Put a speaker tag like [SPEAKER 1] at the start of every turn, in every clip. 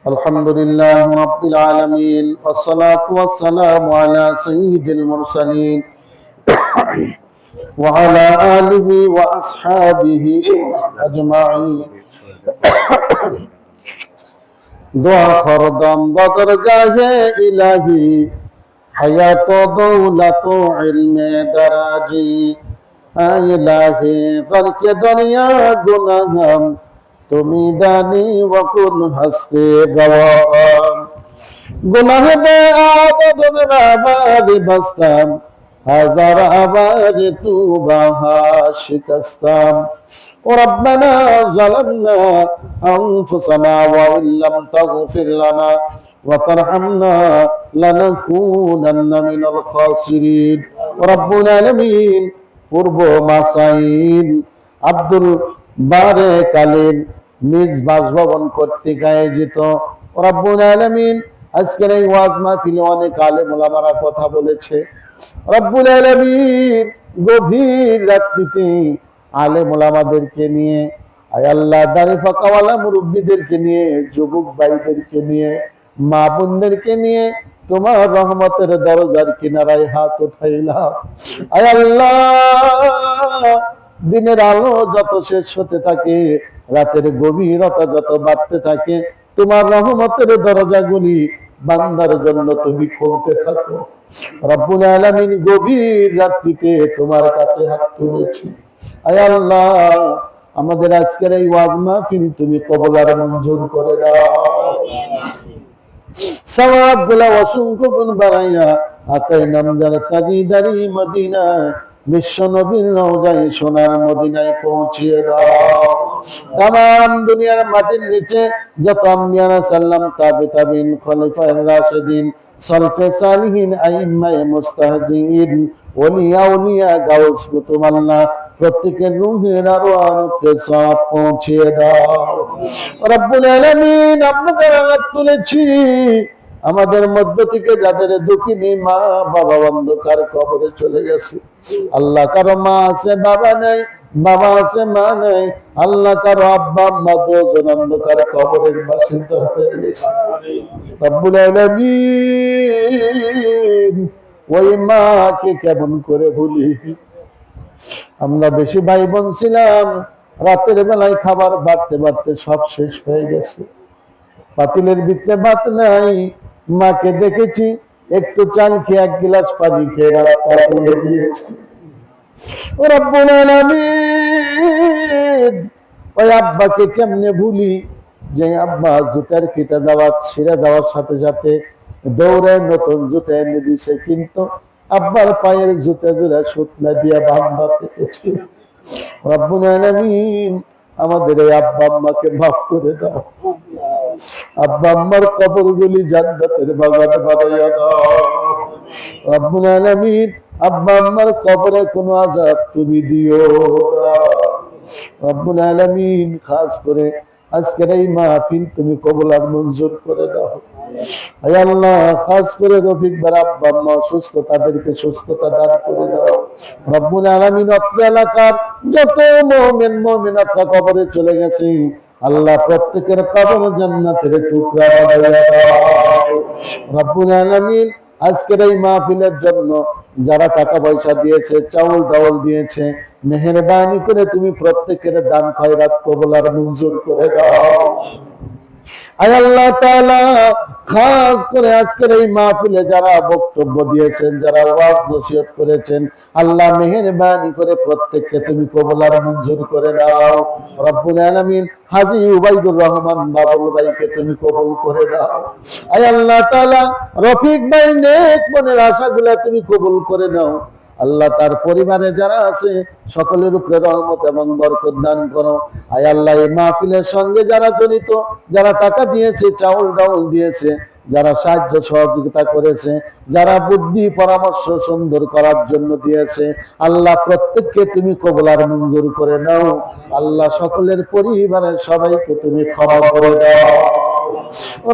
[SPEAKER 1] الحمد لله رب العالمين والصلاة والسلام على سيد المرسلين وعلى آله وأصحابه أجمعين دعا خردم بدرگاه إلهي حياة دولة علم دراجي إلهي غرق دنيا گناہم তুমি দানি ওয়াকুল হস্তে গওয়াম গুনাহ বে আদদ রাবাদি বাস্তাম হাজার আবার তুবা শিকস্তাম ربنا ظلمنا أنفسنا وإن لم تغفر لنا وترحمنا لنكونن من الخاسرين رب العالمين পূর্ব মাসাইন আব্দুল বারে কালীন নিজ বাসভবন কর্তৃক আয়োজিত রব্বুল আলামিন আজকের এই ওয়াজ মাহফিলে অনেক আলেম ওলামারা কথা বলেছে। রব্বুল আলামিন গভীর রাত্রিতে আলেম ওলামাদেরকে নিয়ে, আয় আল্লাহ দাড়ি পাকাওয়ালা মুরব্বীদেরকে নিয়ে, যুবক ভাইদেরকে নিয়ে, মা বোনদেরকে নিয়ে তোমার রহমতের দরজার কিনারায় হাত উঠাইলাম। আয় আল্লাহ দিনের আলো যত শেষ হতে থাকে, রাতের গভীরতা যত বাড়তে থাকে, তোমার রহমতের দরজাগুলি বান্দার জন্য তুমি খুলতে থাকো। রব্বুল আলামিন গভীর রাত্রিতে তোমার কাছে হাত তুলেছি। আয় আল্লাহ আমাদের আজকের এই ওয়াজ মাহফিল তুমি কবুল আর মঞ্জুর করে দাও। সওয়াবগুলা অসংখ্য গুণ বাড়াইয়া আকাই নামদার তাজিদারি মদিনা বিশ্ব নবীর রওজায় সোনার মদিনায় পৌঁছিয়ে দাও। তামাম দুনিয়ার মাটির নিচে যত আম্বিয়া সাল্লাম তাবে তাবিন খলিফায়ে রাশিদিন সলফে সালিহিন আইম্মায়ে মুস্তাহজিন ওলিয়া উলিয়া গাউস কুতুবাল্লাহ প্রত্যেকের রূহের আরওয়াহকে সওয়াব পৌঁছিয়ে দাও। রব্বুল আলামিন আপনাদের হাত তুলেছি, আমাদের মধ্য থেকে যাদের দুঃখিনী মা বাবা অন্ধকার কবরে চলে গেছে, আল্লাহ কারো মা আছে বাবা নাই, বাবা আছে মা নাই, আল্লাহ কারো আব্বা আম্মা দুজন অন্ধকার কবরের বাসিন্দা হয়ে গেছে। রব্বুল আলামিন ওই মাকে কেমন করে ভুলি। আমরা বেশি ভাই বোন ছিলাম, রাতের বেলায় খাবার বাড়তে বাড়তে সব শেষ হয়ে গেছে, পাতিলের ভিতরে ভাত নাই। মাকে দেখেছি একটু চাল খেয়ে এক গিলাস পানি খেয়ে রব্বুল আলামিন ওই আব্বাকে কেমনে ভুলি, যে আব্বা জুতার ফিতা দেওয়া ছিঁড়ে দেওয়ার সাথে সাথে দৌড়ে নতুন জুতা এনে দিছে, কিন্তু আব্বার পায়ের জুতা জোড়া সুতলা দিয়ে বান্ধা পেয়েছে। রব্বুল আলামিন আমাদের এই আব্বা আম্মাকে মাফ করে দাও। আব্বা আম্মার কবরগুলি জান্নাতের বাগান বানাইয়া দাও। রব্বুল আলামিন আব্বা আম্মার কবরে কোনো আযাব তুমি দিও না। রব্বুল আলামিন খাস করে আজকের এই মাহফিল তুমি কবুল আর মঞ্জুর করে দাও। আয় আল্লাহ খাস করে রফিক ভাই আব্বা আম্মা অসুস্থ, তাদেরকে সুস্থতা দান করে দাও। রব্বুল আলামিন অত্র এলাকার যত মুমিন মুমিনাত কবরে চলে গেছে, আল্লাহ প্রত্যেকের কবর জান্নাতের টুকরা বানাইয়া দাও। রব্বুল আলামিন আজকের এই মাহফিলের জন্য যারা টাকা পয়সা দিয়েছে, চাউল ডাউল দিয়েছে, মেহেরবানি করে তুমি প্রত্যেকের দান খয়রাত কবুল আর মঞ্জুর করে দাও। আয় আল্লাহ তাআলা খাস করে আজকের এই মাহফিলে যারা বক্তব্য দিয়েছেন, যারা ওয়াজ নসিহত করেছেন, আল্লাহ মেহেরবানি করে প্রত্যেককে তুমি কবুল আর মঞ্জুর করে দাও। রব্বুল আলামিন হাজী উবাইদুর রহমান বাবুল ভাইকে তুমি কবুল করে দাও। আয় আল্লাহ তাআলা রফিক ভাই নেক মনের আশাগুলো তুমি কবুল করে নাও। আল্লাহ তার পরিবারে যারা আছে সকলের উপরে রহমত এবং বরকত দান করো। আয় আল্লাহ এই মাহফিলের সঙ্গে যারা জড়িত, যারা টাকা দিয়েছে, চাউল ডাউল দিয়েছে, যারা সাহায্য সহযোগিতা করেছে, যারা বুদ্ধি পরামর্শ সুন্দর করার জন্য দিয়েছে, আল্লাহ প্রত্যেককে তুমি কবুল আর মঞ্জুর করে নাও। আল্লাহ সকলের পরিবারের সবাইকে তুমি ক্ষমা করে দাও।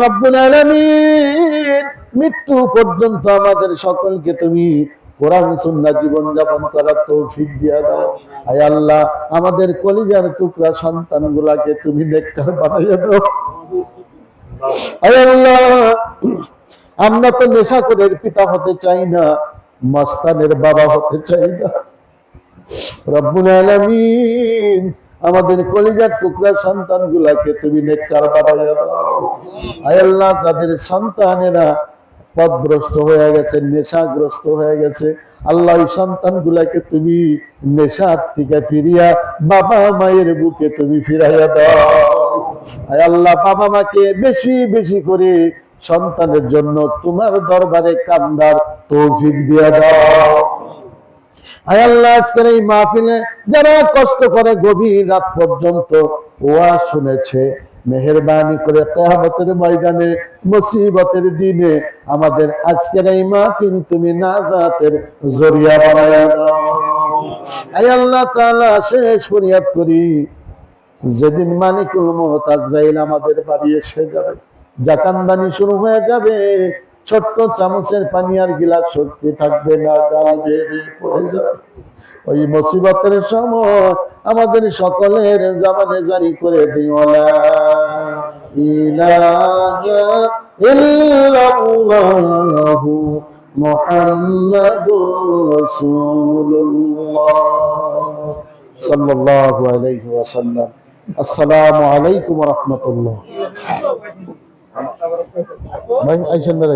[SPEAKER 1] রব্বুল আলামিন মৃত্যু পর্যন্ত আমাদের সকলকে তুমি কোরআন সুন্নাহ জীবন যাপন করার তৌফিক দিয়া দাও। আয় আল্লাহ আমাদের কলিজার টুকরা সন্তানগুলাকে তুমি নেককার বানাইয়া দাও। আয় আল্লাহ, আমরা তো নেশাখোরের পিতা হতে চাই না, মস্তানের বাবা হতে চাই না। রব্বুল আলামিন, আমাদের কলিজার টুকরা সন্তানগুলাকে তুমি নেককার বানাইয়া দাও। আয় আল্লাহ, যাদের সন্তানেরা পথভ্রষ্ট হয়ে গেছে, নেশাগ্রস্ত হয়ে গেছে, আল্লাহ এই সন্তানগুলাকে তুমি নেশার থেকে ফিরিয়া বাবা মায়ের বুকে তুমি ফিরাইয়া দাও। আয় আল্লাহ, বাবা মাকে বেশি বেশি করে সন্তানের জন্য তোমার দরবারে কান্দার তৌফিক দিয়া দাও। আয় আল্লাহ, আজকের এই মাহফিলে যারা কষ্ট করে গভীর রাত পর্যন্ত ওয়াজ শুনেছে, মেহেরবানি করে কিয়ামতের ময়দানে মুসিবতের দিনে আমাদের আজকের এই মাহফিল তুমি নাজাতের জরিয়া বানায়া দাও। আয় আল্লাহ তাআলা, শেষ ফরিয়াদ করি, যেদিন মালিকুল মউত আজরাইল আমাদের বাড়ি এসে যাবে, জাকান্দানি শুরু হয়ে যাবে, ছোট্ট চামচের পানি আর গিলাস শক্তি থাকবে না, গাল বেয়ে পড়ে যাবে। ওই মুসিবতের সময় আমাদের সকলের জবানে জারি করে দিও লা ইলাহা ইল্লাল্লাহু মুহাম্মাদুর রাসূলুল্লাহ সাল্লাল্লাহু আলাইহি ওয়াসাল্লাম। আসসালামু আলাইকুম ওয়া রাহমাতুল্লাহ। ভাই আইসেন না।